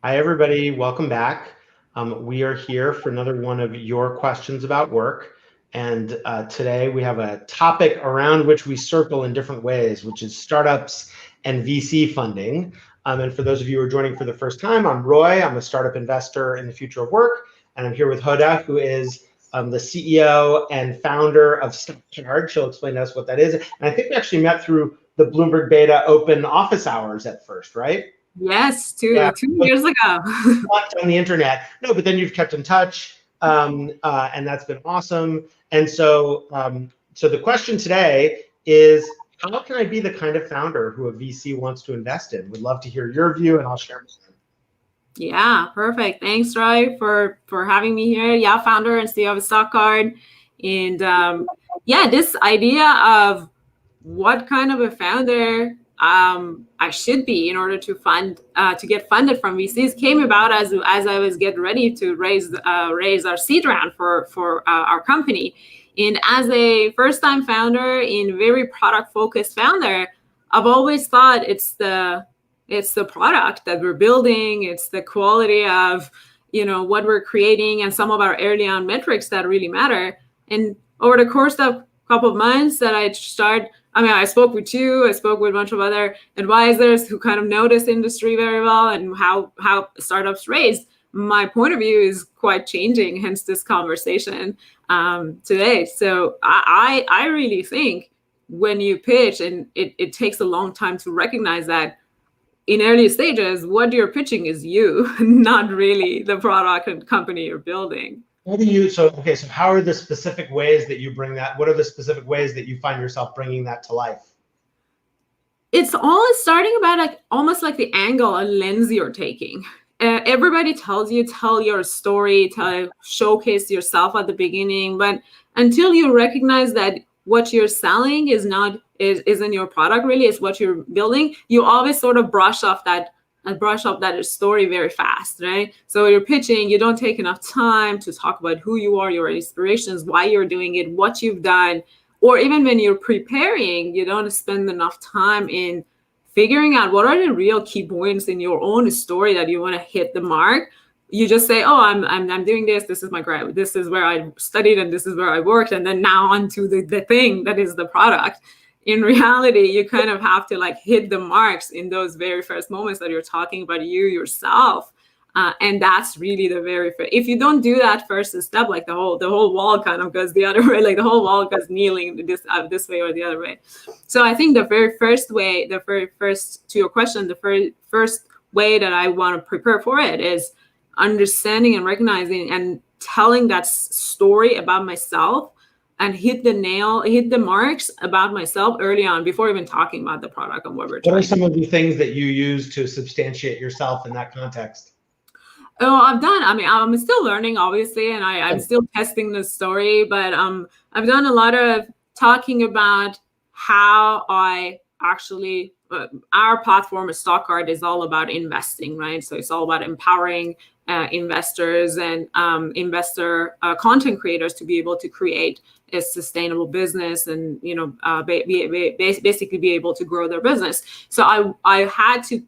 Hi, everybody. Welcome back. We are here for another one of your questions about work. And today we have a topic around which we circle in different ways, which is startups and VC funding. And for those of you who are joining for the first time, I'm Roy. I'm a startup investor in the future of work. And I'm here with Hoda, who is the CEO and founder of Substantiate. She'll explain to us what that is. And I think we actually met through the Bloomberg Beta open office hours at first, right? Yes, Yeah. two years ago. On the internet. No, but then you've kept in touch, and that's been awesome. And so the question today is, how can I be the kind of founder who a VC wants to invest in? Would love to hear your view, and I'll share mine. Yeah, perfect. Thanks, Roy, for having me here. Yeah, founder and CEO of Stockcard. And yeah, this idea of what kind of a founder I should be in order to get funded from VCs came about as I was getting ready to raise our seed round for our company. And as a first-time founder and very product-focused founder, I've always thought it's the product that we're building, it's the quality of what we're creating, and some of our early on metrics that really matter. And over the course of a couple of months that I spoke with you, I spoke with a bunch of other advisors who kind of know this industry very well and how startups raise. My point of view is quite changing, hence this conversation today. So I really think when you pitch, and it takes a long time to recognize that in early stages, what you're pitching is you, not really the product and company you're building. So how are the specific ways that you bring that? What are the specific ways that you find yourself bringing that to life? It's all starting about almost like the angle and lens you're taking. Everybody tells you, tell your story, showcase yourself at the beginning, but until you recognize that what you're selling isn't your product really, it's what you're building, you always sort of brush off that story very fast, right? So you're pitching, you don't take enough time to talk about who you are, your inspirations, why you're doing it, what you've done, or even when you're preparing, you don't spend enough time in figuring out what are the real key points in your own story that you want to hit the mark. You just say, oh, I'm doing this. This is my grad. This is where I studied, and this is where I worked, and then now on to the thing that is the product. In reality, you kind of have to hit the marks in those very first moments that you're talking about you yourself. And that's really the very first. If you don't do that first step, the whole wall kind of goes the other way, the whole wall goes kneeling this way or the other way. So I think the very first to your question, the very first way that I want to prepare for it is understanding and recognizing and telling that story about myself, and hit the marks about myself early on before even talking about the product and what we're trying. What are some of the things that you use to substantiate yourself in that context? Oh, I'm still learning, obviously, and I'm still testing the story, but I've done a lot of talking about how I actually, our platform at Stockcard is all about investing, right? So it's all about empowering investors and investor content creators to be able to create a sustainable business and basically be able to grow their business. So I had to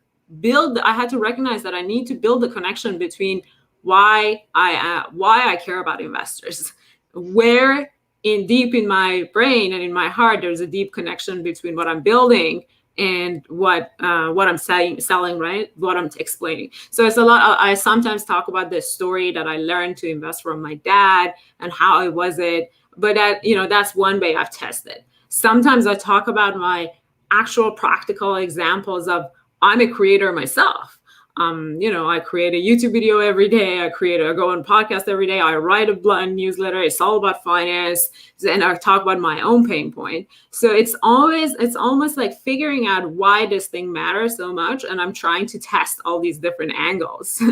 recognize that I need to build the connection between why I care about investors, where deep in my brain and in my heart there's a deep connection between what I'm building and what I'm selling, right? What I'm explaining. So it's a lot. I sometimes talk about the story that I learned to invest from my dad and how it was it. But that's one way I've tested. Sometimes I talk about my actual practical examples of I'm a creator myself. I create a YouTube video every day. I go on podcast every day. I write a newsletter. It's all about finance, and I talk about my own pain point. So it's almost like figuring out why this thing matters so much, and I'm trying to test all these different angles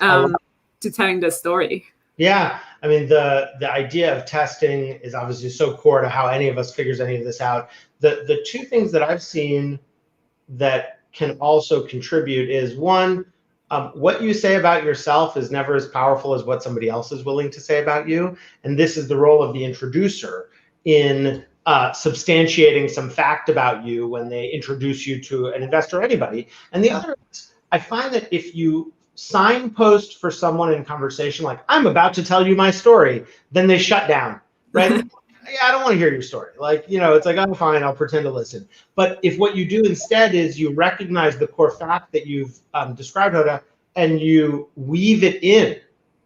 to telling the story. Yeah, I mean the idea of testing is obviously so core to how any of us figures any of this out. The two things that I've seen that can also contribute is one, what you say about yourself is never as powerful as what somebody else is willing to say about you. And this is the role of the introducer in substantiating some fact about you when they introduce you to an investor or anybody. And the other is, I find that if you signpost for someone in conversation like, I'm about to tell you my story, then they shut down, right? Yeah, I don't want to hear your story. Like, it's like, I'm fine, I'll pretend to listen. But if what you do instead is you recognize the core fact that you've described, Hoda, and you weave it in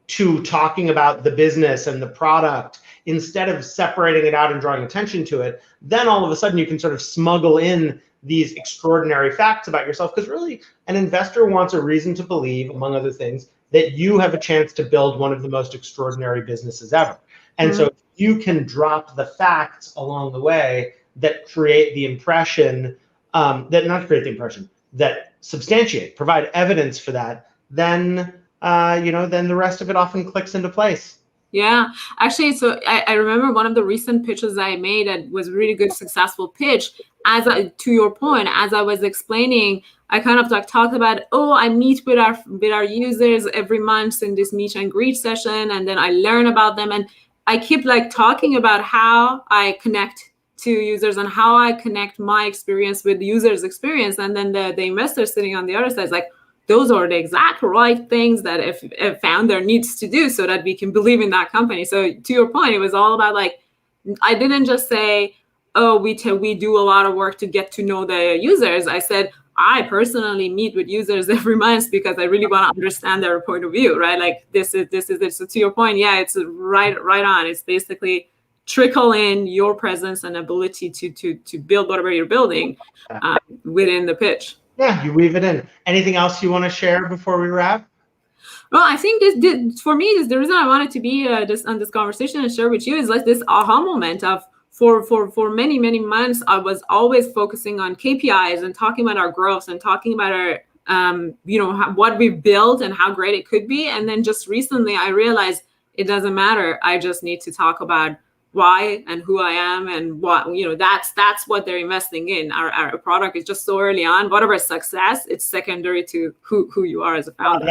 to talking about the business and the product, instead of separating it out and drawing attention to it, then all of a sudden you can sort of smuggle in these extraordinary facts about yourself. Because really, an investor wants a reason to believe, among other things, that you have a chance to build one of the most extraordinary businesses ever. And so you can drop the facts along the way that create the impression, that substantiate, provide evidence for that, then then the rest of it often clicks into place. Yeah, actually, so I remember one of the recent pitches I made that was a really good, successful pitch. To your point, as I was explaining, I kind of like talked about, I meet with our users every month in this meet and greet session, and then I learn about them, and I keep like talking about how I connect to users and how I connect my experience with the user's experience, and then the investor sitting on the other side is like, those are the exact right things that a founder needs to do so that we can believe in that company. So to your point, it was all about like, I didn't just say, we do a lot of work to get to know the users. I said, I personally meet with users every month because I really want to understand their point of view, right? Like this is it. So to your point, yeah, it's right on. It's basically trickle in your presence and ability to build whatever you're building within the pitch. Yeah, you weave it in. Anything else you want to share before we wrap? Well, I think for me, the reason I wanted to be on this conversation and share with you is like this aha moment of for many months, I was always focusing on KPIs and talking about our growth and talking about our what we've built and how great it could be. And then just recently, I realized it doesn't matter. I just need to talk about why and who I am and what, that's what they're investing in. Our product is just so early on. Whatever success, it's secondary to who you are as a founder.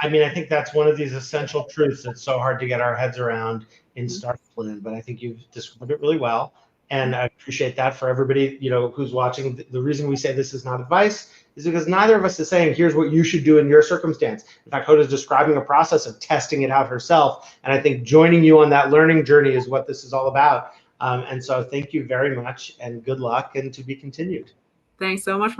I think that's one of these essential truths that's so hard to get our heads around in Startup Plan, but I think you've described it really well. And I appreciate that for everybody, who's watching. The reason we say this is not advice is because neither of us is saying, here's what you should do in your circumstance. In fact, Hoda is describing a process of testing it out herself. And I think joining you on that learning journey is what this is all about. And so thank you very much and good luck and to be continued. Thanks so much.